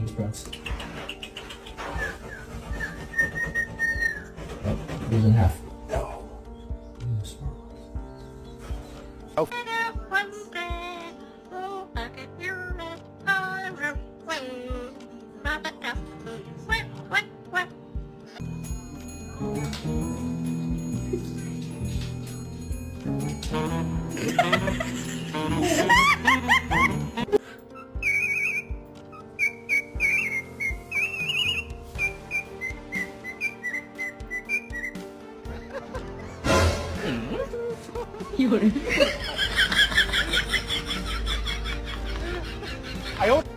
Bean sprouts. Oh, these in half. No. Yes. Oh. Yorin. 哎呦！